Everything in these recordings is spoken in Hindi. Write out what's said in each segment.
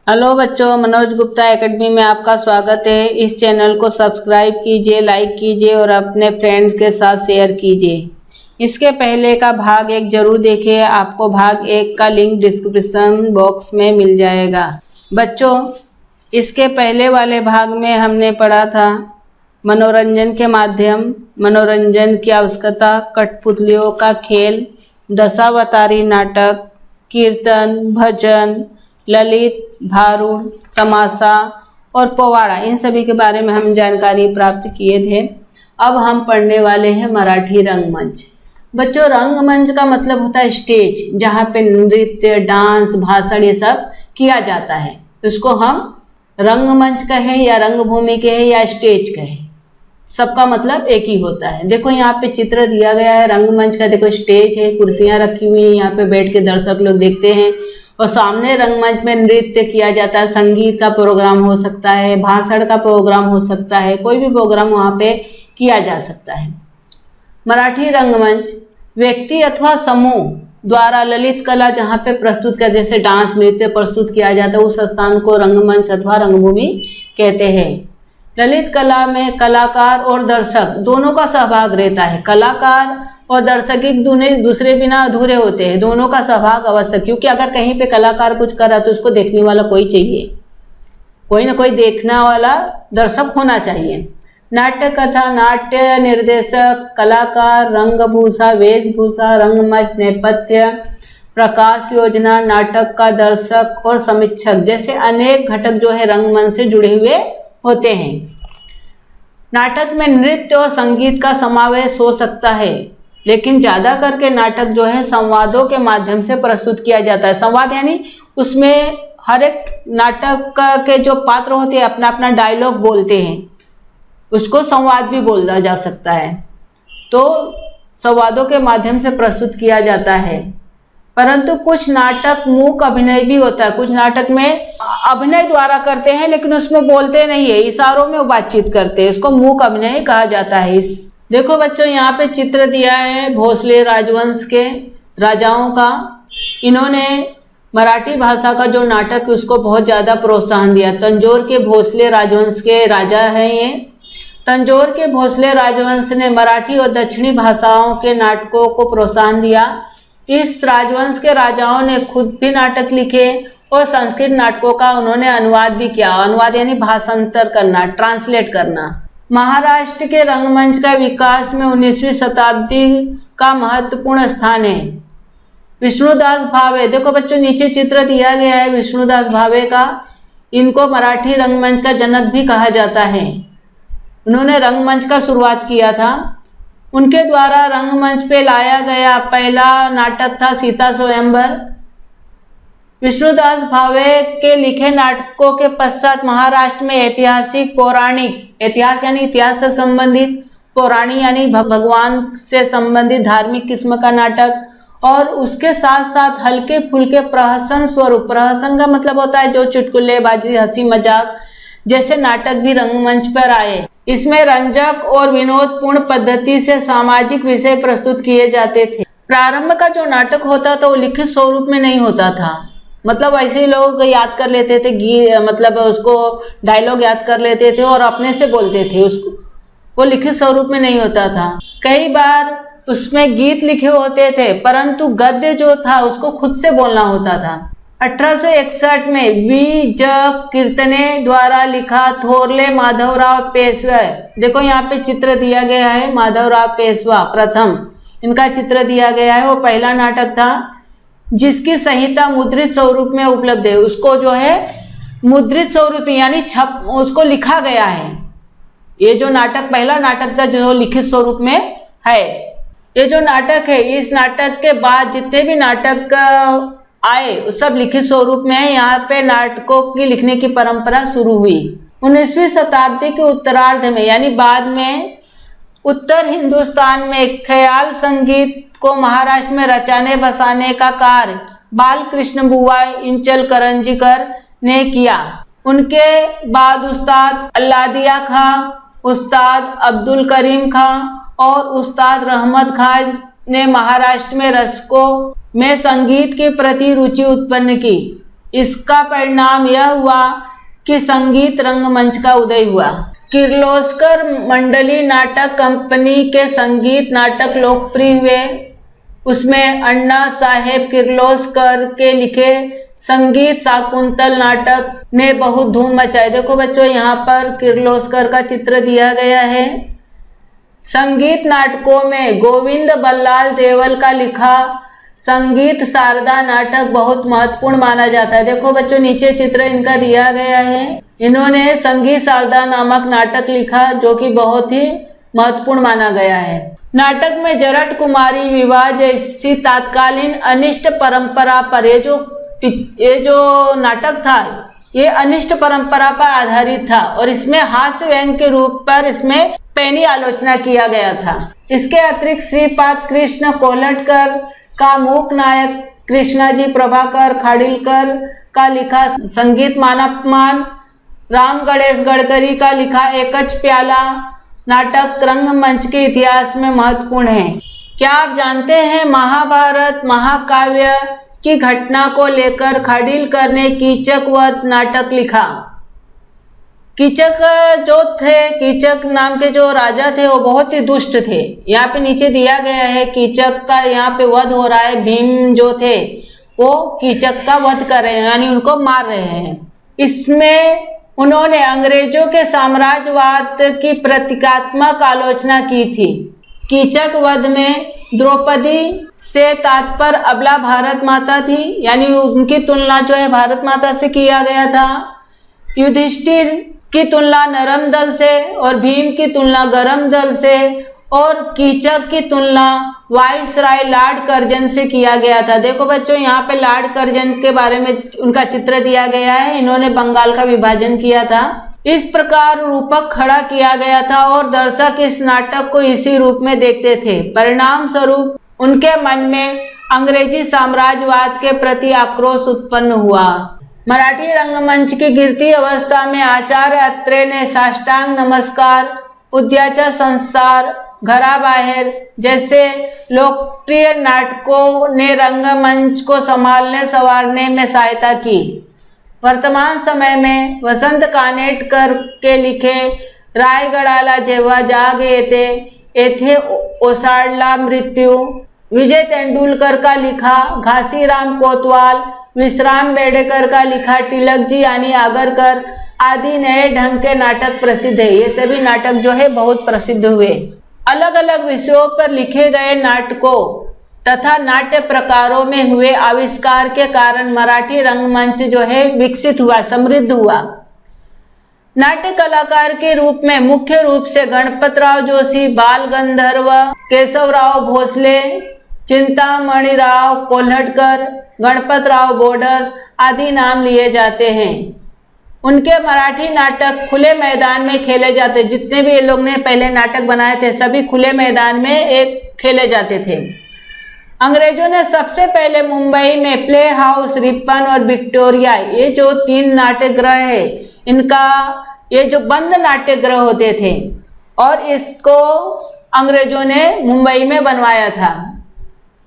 हेलो बच्चों, मनोज गुप्ता एकेडमी में आपका स्वागत है। इस चैनल को सब्सक्राइब कीजिए, लाइक कीजिए और अपने फ्रेंड्स के साथ शेयर कीजिए। इसके पहले का भाग 1 जरूर देखिए, आपको भाग 1 का लिंक डिस्क्रिप्शन बॉक्स में मिल जाएगा। बच्चों, इसके पहले वाले भाग में हमने पढ़ा था मनोरंजन के माध्यम, मनोरंजन की आवश्यकता, कठपुतलियों का खेल, दशावतारी नाटक, कीर्तन, भजन, ललित, भारूड, तमाशा और पोवाड़ा, इन सभी के बारे में हम जानकारी प्राप्त किए थे। अब हम पढ़ने वाले हैं मराठी रंगमंच। बच्चों, रंगमंच का मतलब होता है स्टेज, जहाँ पे नृत्य, डांस, भाषण ये सब किया जाता है। इसको हम रंगमंच कहें या रंगभूमि कहें या स्टेज कहें, सबका मतलब एक ही होता है। देखो यहाँ पे चित्र दिया गया है रंगमंच का। देखो स्टेज है, कुर्सियां रखी हुई हैं, यहाँ पे बैठ के दर्शक लोग देखते हैं और सामने रंगमंच में नृत्य किया जाता है। संगीत का प्रोग्राम हो सकता है, भाषण का प्रोग्राम हो सकता है, कोई भी प्रोग्राम वहाँ पे किया जा सकता है। मराठी रंगमंच व्यक्ति अथवा समूह द्वारा ललित कला जहाँ पे प्रस्तुत कर, जैसे डांस, नृत्य प्रस्तुत किया जाता है, उस स्थान को रंगमंच अथवा रंगभूमि कहते हैं। ललित कला में कलाकार और दर्शक दोनों का सहभाग रहता है। कलाकार और दर्शक एक दूसरे बिना अधूरे होते हैं, दोनों का सहभाग आवश्यक, क्योंकि अगर कहीं पे कलाकार कुछ कर रहा है तो उसको देखने वाला कोई चाहिए, कोई ना कोई देखने वाला दर्शक होना चाहिए। नाट्य कथा, नाट्य निर्देशक, कलाकार, रंगभूषा, वेशभूषा, रंगमंच, नेपथ्य, प्रकाश योजना, नाटक का दर्शक और समीक्षक जैसे अनेक घटक जो है रंगमंच से जुड़े हुए होते हैं। नाटक में नृत्य और संगीत का समावेश हो सकता है, लेकिन ज्यादा करके नाटक जो है संवादों के माध्यम से प्रस्तुत किया जाता है। संवाद यानी उसमें हर एक नाटक के जो पात्र होते हैं अपना अपना डायलॉग बोलते हैं, उसको संवाद भी बोला जा सकता है। तो संवादों के माध्यम से प्रस्तुत किया जाता है। परंतु कुछ नाटक मूक अभिनय भी होता है। कुछ नाटक में अभिनय द्वारा करते हैं लेकिन उसमें बोलते नहीं है, इशारों में वो बातचीत करते हैं, उसको मूक अभिनय कहा जाता है। देखो बच्चों, यहाँ पे चित्र दिया है भोसले राजवंश के राजाओं का। इन्होंने मराठी भाषा का जो नाटक है उसको बहुत ज़्यादा प्रोत्साहन दिया। तंजौर के भोसले राजवंश के राजा हैं ये। तंजौर के भोसले राजवंश ने मराठी और दक्षिणी भाषाओं के नाटकों को प्रोत्साहन दिया। इस राजवंश के राजाओं ने खुद भी नाटक लिखे और संस्कृत नाटकों का उन्होंने अनुवाद भी किया। अनुवाद यानी भाषांतर करना, ट्रांसलेट करना। महाराष्ट्र के रंगमंच का विकास में 19वीं शताब्दी का महत्वपूर्ण स्थान है। विष्णुदास भावे, देखो बच्चों नीचे चित्र दिया गया है विष्णुदास भावे का। इनको मराठी रंगमंच का जनक भी कहा जाता है। उन्होंने रंगमंच का शुरुआत किया था। उनके द्वारा रंगमंच पे लाया गया पहला नाटक था सीता स्वयंवर। विष्णुदास भावे के लिखे नाटकों के पश्चात महाराष्ट्र में ऐतिहासिक, पौराणिक, इतिहास यानी इतिहास से संबंधित, पौराणी यानी भगवान से संबंधित धार्मिक किस्म का नाटक और उसके साथ साथ हल्के फुल्के प्रहसन स्वरूप, प्रहसन का मतलब होता है जो चुटकुलेबाजी, हंसी मजाक जैसे नाटक भी रंगमंच पर आए। इसमें रंजक और विनोदपूर्ण पद्धति से सामाजिक विषय प्रस्तुत किए जाते थे। प्रारंभ का जो नाटक होता था वो लिखित स्वरूप में नहीं होता था, मतलब ऐसे ही लोग याद कर लेते थे, मतलब उसको डायलॉग याद कर लेते थे और अपने से बोलते थे उसको, वो लिखित स्वरूप में नहीं होता था। कई बार उसमें गीत लिखे होते थे परंतु गद्य जो था उसको खुद से बोलना होता था। 1861 में बी ज कीर्तने द्वारा लिखा थोरले माधवराव पेशवा, देखो यहाँ पे चित्र दिया गया है माधवराव पेशवा प्रथम, इनका चित्र दिया गया है। वो पहला नाटक था जिसकी संहिता मुद्रित स्वरूप में उपलब्ध है। उसको जो है मुद्रित स्वरूप यानी छप, उसको लिखा गया है। ये जो नाटक पहला नाटक था जो लिखित स्वरूप में है। ये जो नाटक है, इस नाटक के बाद जितने भी नाटक आए सब लिखित स्वरूप में है। यहाँ पे नाटकों की लिखने की परंपरा शुरू हुई 19वीं शताब्दी के उत्तरार्ध में, यानी बाद में उत्तर हिंदुस्तान में ख्याल संगीत को महाराष्ट्र में रचाने बसाने का कार्य बाल कृष्ण बुआ इंचल करंजीकर ने किया। उनके बाद उस्ताद अल्लादिया खां, उस्ताद अब्दुल करीम खां और उस्ताद रहमत खान ने महाराष्ट्र में रसिकों में संगीत के प्रति रुचि उत्पन्न की। इसका परिणाम यह हुआ कि संगीत रंगमंच का उदय हुआ। किर्लोस्कर मंडली नाटक कंपनी के संगीत नाटक लोकप्रिय हुए। उसमें अन्ना साहेब किर्लोस्कर के लिखे संगीत शाकुंतल नाटक ने बहुत धूम मचाई। देखो बच्चों, यहाँ पर किर्लोस्कर का चित्र दिया गया है। संगीत नाटकों में गोविंद बल्लाल देवल का लिखा संगीत शारदा नाटक बहुत महत्वपूर्ण माना जाता है। देखो बच्चों, नीचे चित्र इनका दिया गया है। इन्होंने संगीत शारदा नामक नाटक लिखा जो कि बहुत ही महत्वपूर्ण माना गया है। नाटक में जरठ कुमारी विवाह जैसी तात्कालीन अनिष्ट परंपरा पर ये जो नाटक था ये अनिष्ट परंपरा पर आधारित था और इसमें हास्य व्यंग्य के रूप पर इसमें पैनी आलोचना किया गया था। इसके अतिरिक्त श्रीपाद कृष्ण कोल्हटकर का मूक नायक कृष्णाजी प्रभाकर खाड़िलकर का लिखा संगीत मानापमान, राम गणेश गडकरी का लिखा एकच प्याला नाटक रंगमंच के इतिहास में महत्वपूर्ण है। क्या आप जानते हैं महाभारत महाकाव्य की घटना को लेकर खाड़िलकर ने कीचक वध नाटक लिखा। कीचक जो थे, कीचक नाम के जो राजा थे वो बहुत ही दुष्ट थे। यहाँ पे नीचे दिया गया है कीचक का यहाँ पे वध हो रहा है। भीम जो थे वो कीचक का वध कर रहे हैं, यानी उनको मार रहे हैं। इसमें उन्होंने अंग्रेजों के साम्राज्यवाद की प्रतीकात्मक आलोचना की थी। कीचक वध में द्रौपदी से तात्पर्य अबला भारत माता थी, यानी उनकी तुलना जो है भारत माता से किया गया था। युधिष्ठिर की तुलना नरम दल से और भीम की तुलना गरम दल से और कीचक की तुलना वाइसराय लॉर्ड कर्जन से किया गया था। देखो बच्चों, यहाँ पे लॉर्ड कर्जन के बारे में उनका चित्र दिया गया है। इन्होंने बंगाल का विभाजन किया था। इस प्रकार रूपक खड़ा किया गया था और दर्शक इस नाटक को इसी रूप में देखते थे। परिणाम स्वरूप उनके मन में अंग्रेजी साम्राज्यवाद के प्रति आक्रोश उत्पन्न हुआ। मराठी रंगमंच की गिरती अवस्था में आचार्य अत्रे ने साष्टांग नमस्कार, उद्याचा संसार, घराबाहेर जैसे लोकप्रिय नाटकों ने रंगमंच को संभालने संवारने में सहायता की। वर्तमान समय में वसंत कानेटकर के लिखे रायगडाला जेव्हा जाग येते येथे ओसाडला मृत्यू, विजय तेंदुलकर का लिखा घासीराम कोतवाल, विश्राम बेडेकर का लिखा तिलक जी यानी आगरकर आदि नए ढंग के नाटक प्रसिद्ध है। ये सभी नाटक जो है बहुत प्रसिद्ध हुए। अलग अलग विषयों पर लिखे गए नाटकों तथा नाट्य प्रकारों में हुए आविष्कार के कारण मराठी रंगमंच जो है विकसित हुआ, समृद्ध हुआ। नाट्य कलाकार के रूप में मुख्य रूप से गणपतराव जोशी, बाल गंधर्व, केशवराव भोसले, चिंतामणिराव कोल्हटकर, गणपतराव बोडस आदि नाम लिए जाते हैं। उनके मराठी नाटक खुले मैदान में खेले जाते। जितने भी ये लोग ने पहले नाटक बनाए थे सभी खुले मैदान में एक खेले जाते थे। अंग्रेजों ने सबसे पहले मुंबई में प्ले हाउस, रिपन और विक्टोरिया, ये जो 3 नाट्यगृह है, इनका ये जो बंद नाट्यगृह होते थे और इसको अंग्रेजों ने मुंबई में बनवाया था।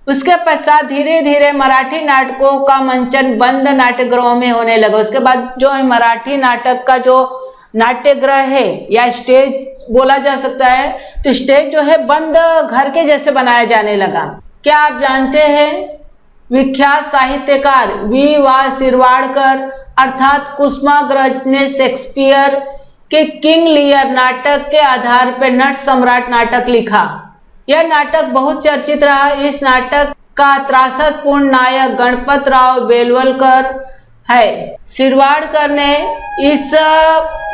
उसके पश्चात धीरे धीरे मराठी नाटकों का मंचन बंद नाट्यगृहों में होने लगा। उसके बाद जो है मराठी नाटक का जो नाट्यगृह है या स्टेज बोला जा सकता है, तो स्टेज जो है बंद घर के जैसे बनाया जाने लगा। क्या आप जानते हैं विख्यात साहित्यकार वी वा शिरवाडकर अर्थात कुसुमाग्रज ने शेक्सपियर के किंग लियर नाटक के आधार पर नट सम्राट नाटक लिखा। यह नाटक बहुत चर्चित रहा। इस नाटक का त्रासदपूर्ण नायक गणपतराव बेलवलकर है। शिरवाडकर ने इस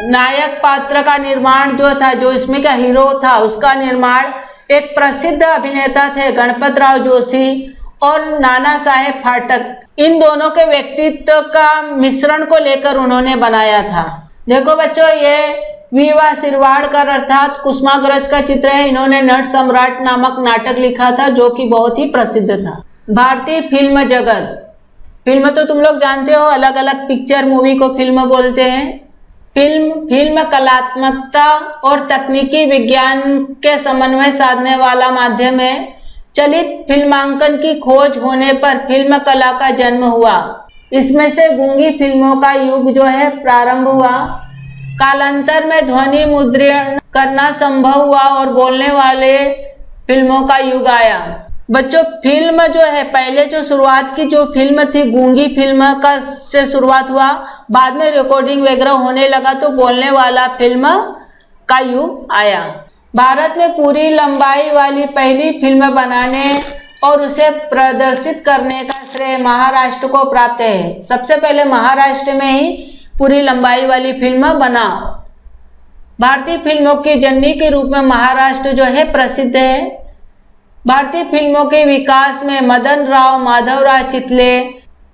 नायक पात्र का निर्माण जो था, जो इसमें का हीरो था, उसका निर्माण एक प्रसिद्ध अभिनेता थे गणपतराव जोशी और नाना साहेब फाटक, इन दोनों के व्यक्तित्व का मिश्रण को लेकर उन्होंने बनाया था। देखो बच्चों, ये वीवा शिरवाडकर अर्थात कुसुमाग्रज का चित्र है। इन्होंने नट सम्राट नामक नाटक लिखा था जो कि बहुत ही प्रसिद्ध था। भारतीय फिल्म जगत, फिल्म तो तुम लोग जानते हो, अलग अलग पिक्चर मूवी को फिल्म बोलते हैं। फिल्म कलात्मकता और तकनीकी विज्ञान के समन्वय साधने वाला माध्यम है। चलित फिल्मांकन की खोज होने पर फिल्म कला का जन्म हुआ। इसमें से गूंगी फिल्मों का युग जो है प्रारंभ हुआ। कालांतर में ध्वनि मुद्रण करना संभव हुआ और बोलने वाले फिल्मों का युग आया। बच्चों फिल्म जो है पहले जो शुरुआत की जो फिल्म थी गूंगी फिल्म का से शुरुआत हुआ, बाद में रिकॉर्डिंग वगैरह होने लगा तो बोलने वाला फिल्म का युग आया। भारत में पूरी लंबाई वाली पहली फिल्म बनाने और उसे प्रदर्शित करने का श्रेय महाराष्ट्र को प्राप्त है। सबसे पहले महाराष्ट्र में ही पूरी लंबाई वाली फिल्म बना। भारतीय फिल्मों की जननी के रूप में महाराष्ट्र जो है प्रसिद्ध है। भारतीय फिल्मों के विकास में मदन राव माधवराव चितले,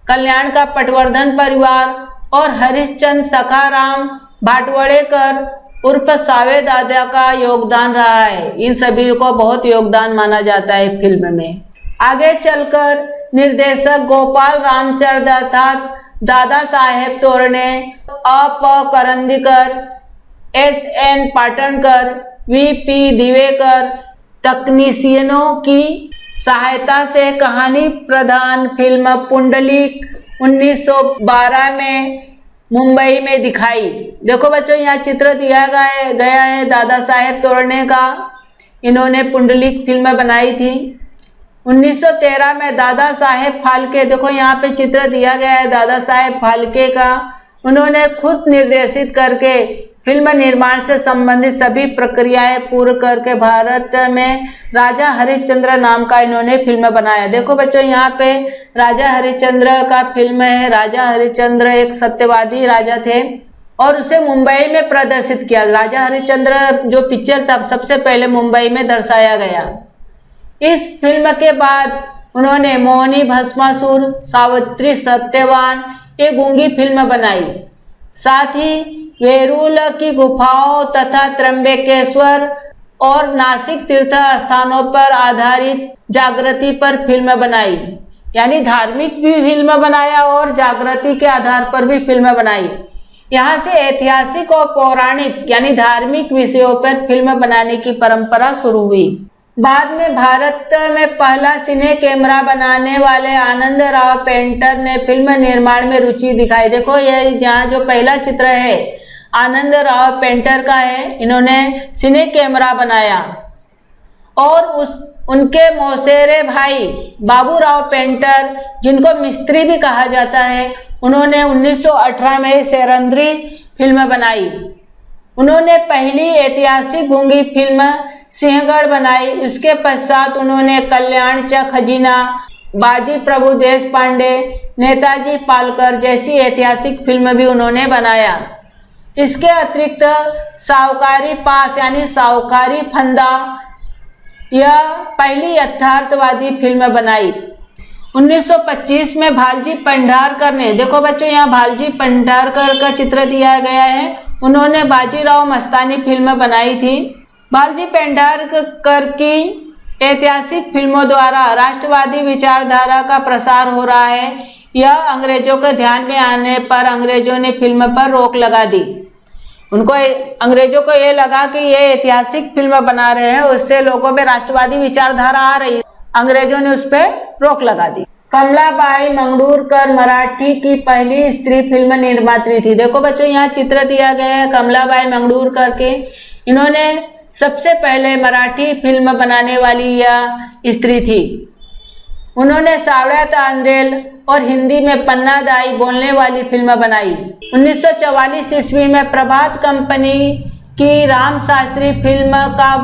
कल्याण का पटवर्धन परिवार और हरिश्चंद्र सखाराम भाटवड़ेकर उर्फ सावे दादा का योगदान रहा है। इन सभी को बहुत योगदान माना जाता है फिल्म में। आगे चलकर निर्देशक गोपाल रामचंद्र अर्थात दादा साहेब तोरणे, अ.प. करंदीकर, S.N. पाटणकर, V.P. दिवेकर तकनीशियनों की सहायता से कहानी प्रधान फिल्म पुंडलिक 1912 में मुंबई में दिखाई। देखो बच्चों यहाँ चित्र दिया गया है दादा साहेब तोरणे का। इन्होंने पुंडलिक फिल्म बनाई थी। 1913 में दादा साहेब फाल्के, देखो यहाँ पे चित्र दिया गया है दादा साहेब फाल्के का। उन्होंने खुद निर्देशित करके फिल्म निर्माण से संबंधित सभी प्रक्रियाएं पूर्ण करके भारत में राजा हरिश्चंद्र नाम का इन्होंने फिल्म बनाया। देखो बच्चों यहाँ पे राजा हरिश्चंद्र का फिल्म है। राजा हरिश्चंद्र एक सत्यवादी राजा थे और उसे मुंबई में प्रदर्शित किया। राजा हरिश्चंद्र जो पिक्चर था सबसे पहले मुंबई में दर्शाया गया। इस फिल्म के बाद उन्होंने मोहिनी भस्मासुर, सावित्री सत्यवान ये गूंगी फिल्म बनाई। साथ ही वेरुल की गुफाओं तथा त्र्यंबकेश्वर और नासिक तीर्थ स्थानों पर आधारित जागृति पर फिल्म बनाई। यानी धार्मिक भी फिल्म बनाया और जागृति के आधार पर भी फिल्म बनाई। यहाँ से ऐतिहासिक और पौराणिक यानी धार्मिक विषयों पर फिल्म बनाने की परंपरा शुरू हुई। बाद में भारत में पहला सिने कैमरा बनाने वाले आनंद राव पेंटर ने फिल्म निर्माण में रुचि दिखाई। देखो ये जहाँ जो पहला चित्र है आनंद राव पेंटर का है। इन्होंने सिने कैमरा बनाया और उनके मौसेरे भाई बाबूराव पेंटर, जिनको मिस्त्री भी कहा जाता है, उन्होंने 1918 में सेरंद्री फिल्म बनाई। उन्होंने पहली ऐतिहासिक गूंगी फिल्म सिंहगढ़ बनाई। उसके पश्चात उन्होंने कल्याण च खजीना, बाजी प्रभु देश पांडे, नेताजी पालकर जैसी ऐतिहासिक फिल्म भी उन्होंने बनाया। इसके अतिरिक्त सावकारी पास यानी सावकारी फंदा यह पहली यथार्थवादी फिल्म बनाई। 1925 में भालजी पेंढारकर ने, देखो बच्चों यहाँ भालजी पेंढारकर का चित्र दिया गया है। उन्होंने बाजीराव मस्तानी फिल्म बनाई थी। भालजी पेंढारकर की ऐतिहासिक फिल्मों द्वारा राष्ट्रवादी विचारधारा का प्रसार हो रहा है। यह अंग्रेजों के ध्यान में आने पर अंग्रेजों ने फिल्म पर रोक लगा दी। उनको अंग्रेजों को ये लगा कि ये ऐतिहासिक फिल्म बना रहे हैं, उससे लोगों में राष्ट्रवादी विचारधारा आ रही है। अंग्रेजों ने उस पर रोक लगा दी। कमलाबाई मंगरूळकर मराठी की पहली स्त्री फिल्म निर्मात्री थी। देखो बच्चों यहाँ चित्र दिया गया है कमलाबाई मंगरूळकर के। इन्होंने सबसे पहले मराठी फिल्म बनाने वाली यह स्त्री थी। उन्होंने सावळ्या तांडेल और हिंदी में पन्नादाई बोलने वाली फिल्म बनाई। 1944 ईस्वी में प्रभात कंपनी की राम शास्त्री फिल्म का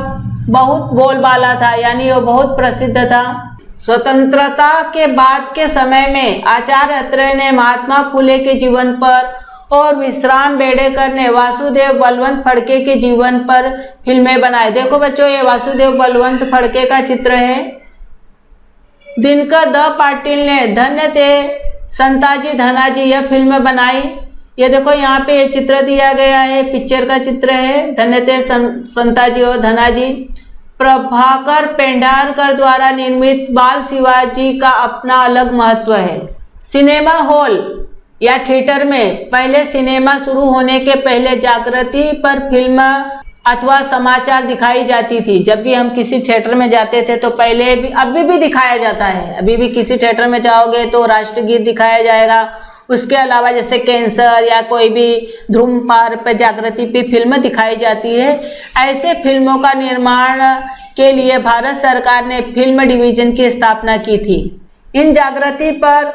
बहुत बोलबाला था, यानी वो बहुत प्रसिद्ध था। स्वतंत्रता के बाद के समय में आचार्य अत्रे ने महात्मा फुले के जीवन पर और विश्राम बेडेकर ने वासुदेव बलवंत फड़के के जीवन पर फिल्में बनाई। देखो बच्चों ये वासुदेव बलवंत फड़के का चित्र है। दिनकर द पाटिल ने धन्य थे संताजी धनाजी यह फिल्म बनाई। ये देखो यहाँ पे ये चित्र दिया गया है, पिक्चर का चित्र है, धन्य थे संताजी और धनाजी। प्रभाकर पेंढारकर द्वारा निर्मित बाल शिवाजी का अपना अलग महत्व है। सिनेमा हॉल या थिएटर में पहले सिनेमा शुरू होने के पहले जागृति पर फिल्म अथवा समाचार दिखाई जाती थी। जब भी हम किसी थिएटर में जाते थे तो पहले भी, अभी भी दिखाया जाता है। अभी भी किसी थिएटर में जाओगे तो राष्ट्रगीत दिखाया जाएगा उसके अलावा जैसे कैंसर या कोई भी धूम्रपान पे जागृति पे फिल्म दिखाई जाती है। ऐसे फिल्मों का निर्माण के लिए भारत सरकार ने फिल्म डिवीजन की स्थापना की थी। इन जागृति पर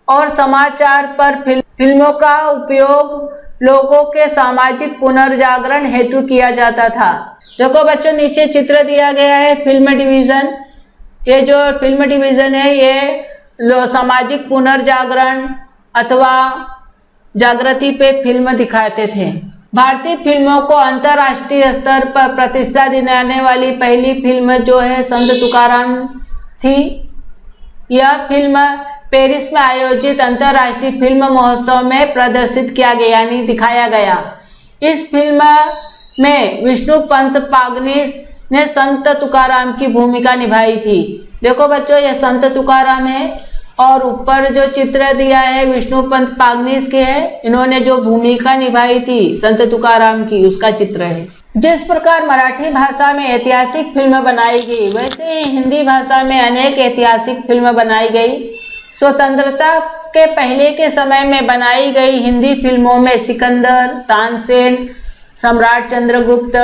और समाचार पर फिल्मों का उपयोग लोगों के सामाजिक पुनर्जागरण हेतु किया जाता था। देखो बच्चों, नीचे चित्र दिया गया है फिल्म डिवीजन। ये जो फिल्म डिवीजन है ये सामाजिक पुनर्जागरण अथवा जागृति पे फिल्म दिखाते थे। भारतीय फिल्मों को अंतर्राष्ट्रीय स्तर पर प्रतिष्ठा दिलाने वाली पहली फिल्म जो है संत तुकाराम थी। यह फिल्म पेरिस में आयोजित अंतर्राष्ट्रीय फिल्म महोत्सव में प्रदर्शित किया गया यानी दिखाया गया। इस फिल्म में विष्णु पंत पागनीस ने संत तुकाराम की भूमिका निभाई थी। देखो बच्चों, यह संत तुकाराम है और ऊपर जो चित्र दिया है विष्णु पंत पागनीस के है। इन्होंने जो भूमिका निभाई थी संत तुकाराम की उसका चित्र है। जिस प्रकार मराठी भाषा में ऐतिहासिक फिल्म बनाई गई वैसे ही हिंदी भाषा में अनेक ऐतिहासिक फिल्म बनाई गई। स्वतंत्रता के पहले के समय में बनाई गई हिंदी फिल्मों में सिकंदर, तानसेन, सम्राट चंद्रगुप्त,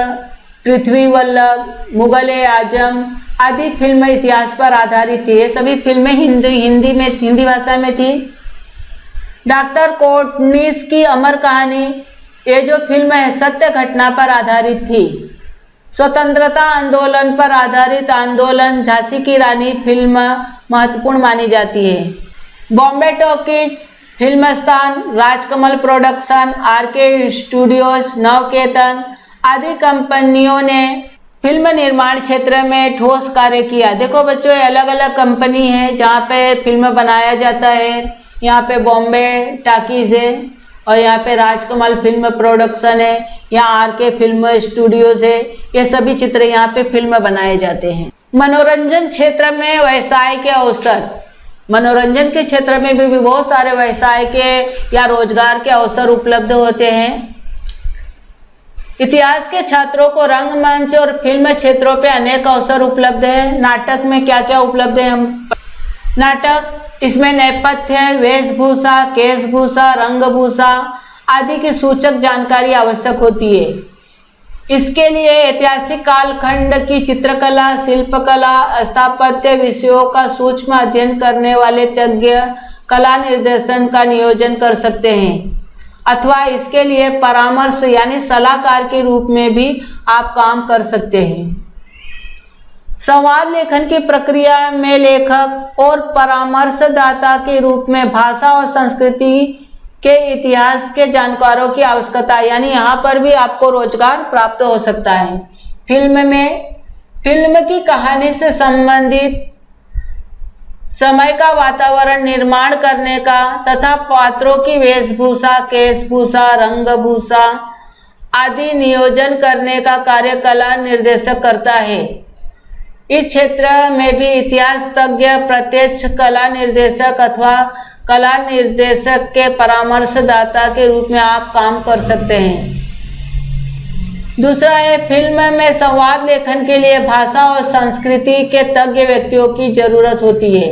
पृथ्वी वल्लभ, मुगल-ए आजम आदि फिल्म इतिहास पर आधारित थी। ये सभी फिल्में हिंदी भाषा में थी। डॉक्टर कोटनीस की अमर कहानी ये जो फिल्म है सत्य घटना पर आधारित थी। स्वतंत्रता आंदोलन पर आधारित आंदोलन झांसी की रानी फिल्म महत्वपूर्ण मानी जाती है। Bombay Talkies, Filmistan, Rajkamal Production, RK Studios, Navketan आदि कंपनियों ने फिल्म निर्माण क्षेत्र में ठोस कार्य किया। देखो बच्चों, ये अलग अलग कंपनी है जहाँ पे फिल्म बनाया जाता है। यहाँ पे बॉम्बे टॉकीज है और यहाँ पे राजकमल फिल्म प्रोडक्शन है, यहाँ आरके फिल्म स्टूडियोज है। ये सभी चित्र यहाँ पे फिल्म बनाए जाते हैं। मनोरंजन क्षेत्र में व्यवसाय के अवसर, मनोरंजन के क्षेत्र में भी बहुत सारे व्यवसाय के या रोजगार के अवसर उपलब्ध होते हैं। इतिहास के छात्रों को रंगमंच और फिल्म क्षेत्रों पे अनेक अवसर उपलब्ध है। नाटक में क्या क्या उपलब्ध है नाटक, इसमें नेपथ्य, वेशभूषा, केशभूषा, रंगभूषा आदि की सूचक जानकारी आवश्यक होती है। इसके लिए ऐतिहासिक कालखंड की चित्रकला, शिल्पकला, स्थापत्य विषयों का सूक्ष्म अध्ययन करने वाले तज्ञ कला निर्देशन का नियोजन कर सकते हैं अथवा इसके लिए परामर्श यानी सलाहकार के रूप में भी आप काम कर सकते हैं। संवाद लेखन की प्रक्रिया में लेखक और परामर्शदाता के रूप में भाषा और संस्कृति के इतिहास के जानकारों की आवश्यकता, यानी यहाँ पर भी आपको रोजगार प्राप्त हो सकता है। फिल्म में फिल्म की कहानी से संबंधित समय का वातावरण निर्माण करने का तथा पात्रों की वेशभूषा, केशभूषा, रंगभूषा आदि नियोजन करने का कार्य कला निर्देशक करता है। इस क्षेत्र में भी इतिहास तज्ञ, प्रत्यक्ष कला निर्देशक अथवा कला निर्देशक के परामर्शदाता के रूप में आप काम कर सकते हैं। दूसरा है, फिल्म में संवाद लेखन के लिए भाषा और संस्कृति के तज्ञ व्यक्तियों की जरूरत होती है।